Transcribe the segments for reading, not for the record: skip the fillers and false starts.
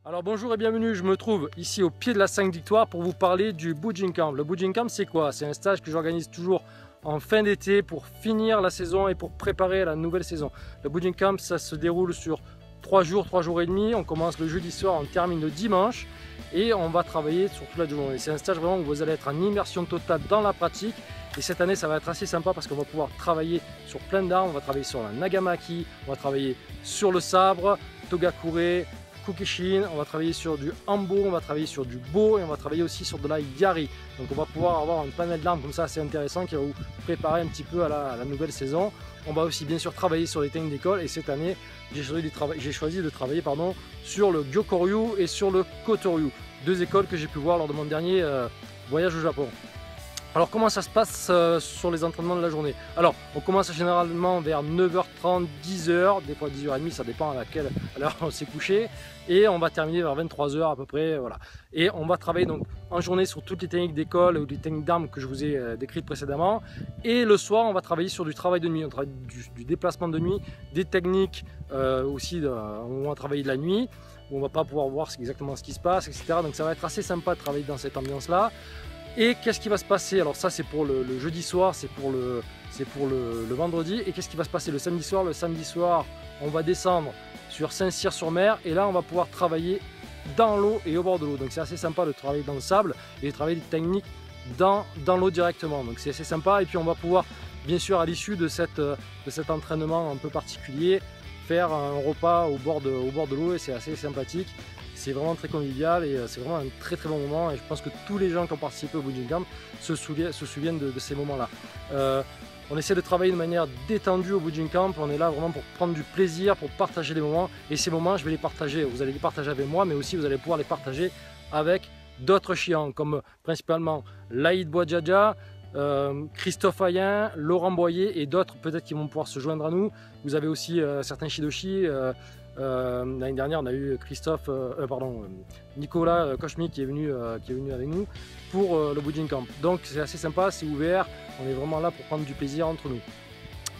Alors bonjour et bienvenue, je me trouve ici au pied de la 5 Victoires pour vous parler du Bootjing Camp. Le Bootjing Camp c'est quoi? C'est un stage que j'organise toujours en fin d'été pour finir la saison et pour préparer la nouvelle saison. Le Bootjing Camp ça se déroule sur 3 jours et demi. On commence le jeudi soir, on termine le dimanche et on va travailler sur toute la journée. C'est un stage vraiment où vous allez être en immersion totale dans la pratique. Et cette année ça va être assez sympa parce qu'on va pouvoir travailler sur plein d'armes. On va travailler sur la nagamaki, on va travailler sur le sabre, togakure, kukishin, on va travailler sur du hambo, on va travailler sur du bo et on va travailler aussi sur de la yari. Donc on va pouvoir avoir un panel d'armes comme ça assez intéressant qui va vous préparer un petit peu à la nouvelle saison. On va aussi bien sûr travailler sur les techniques d'école et cette année j'ai choisi de travailler sur le Gyokoryu et sur le Kotoryu, deux écoles que j'ai pu voir lors de mon dernier voyage au Japon. Alors comment ça se passe sur les entraînements de la journée? Alors on commence généralement vers 9h30, 10h, des fois 10h30, ça dépend à l'heure on s'est couché, et on va terminer vers 23h à peu près, voilà. Et on va travailler donc en journée sur toutes les techniques d'école ou les techniques d'armes que je vous ai décrites précédemment, et le soir on va travailler sur du travail de nuit, on travaille du déplacement de nuit, des techniques aussi où on va travailler de la nuit, où on va pas pouvoir voir exactement ce qui se passe, etc. Donc ça va être assez sympa de travailler dans cette ambiance là. Et qu'est-ce qui va se passer? Alors ça c'est pour le jeudi soir, c'est pour le vendredi. Et qu'est-ce qui va se passer le samedi soir? Le samedi soir, on va descendre sur Saint-Cyr-sur-Mer et là on va pouvoir travailler dans l'eau et au bord de l'eau. Donc c'est assez sympa de travailler dans le sable et de travailler des techniques dans l'eau directement. Donc c'est assez sympa. Et puis on va pouvoir, bien sûr, à l'issue de cet entraînement un peu particulier, faire un repas au bord de l'eau et c'est assez sympathique. C'est vraiment très convivial et c'est vraiment un très bon moment et je pense que tous les gens qui ont participé au Bootjing Camp se souviennent de ces moments-là. On essaie de travailler de manière détendue au Bootjing Camp, on est là vraiment pour prendre du plaisir, pour partager des moments et ces moments je vais les partager, vous allez les partager avec moi mais aussi vous allez pouvoir les partager avec d'autres chiants comme principalement Laïd Bouadjaja, Christophe Ayen, Laurent Boyer et d'autres peut-être qui vont pouvoir se joindre à nous. Vous avez aussi certains Shidoshi. L'année dernière on a eu Nicolas Kochmi qui est venu avec nous pour le Bootjing Camp. Donc c'est assez sympa, c'est ouvert, on est vraiment là pour prendre du plaisir entre nous.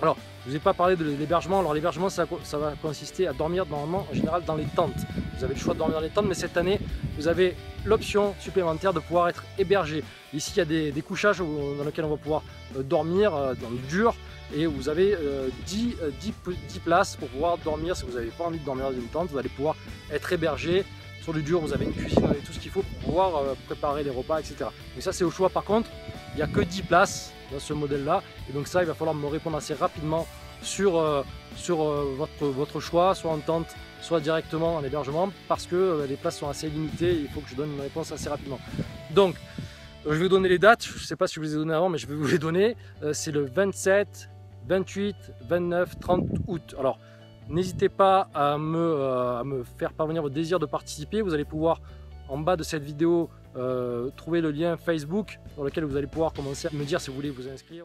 Alors je ne vous ai pas parlé de l'hébergement. Alors l'hébergement ça va consister à dormir normalement en général dans les tentes. Vous avez le choix de dormir dans les tentes, mais cette année vous avez l'option supplémentaire de pouvoir être hébergé. Ici il y a des couchages dans lesquels on va pouvoir dormir dans le dur. Et vous avez 10 places pour pouvoir dormir. Si vous n'avez pas envie de dormir dans une tente, vous allez pouvoir être hébergé. Sur du dur, vous avez une cuisine avec tout ce qu'il faut pour pouvoir préparer les repas, etc. Mais ça, c'est au choix. Par contre, il n'y a que 10 places dans ce modèle-là. Et donc ça, il va falloir me répondre assez rapidement sur votre choix, soit en tente, soit directement en hébergement, parce que les places sont assez limitées et il faut que je donne une réponse assez rapidement. Donc, je vais vous donner les dates. Je ne sais pas si je vous les ai données avant, mais je vais vous les donner. C'est le 27, 28, 29, 30 août. Alors, n'hésitez pas à me faire parvenir votre désir de participer. Vous allez pouvoir, en bas de cette vidéo, trouver le lien Facebook dans lequel vous allez pouvoir commencer à me dire si vous voulez vous inscrire.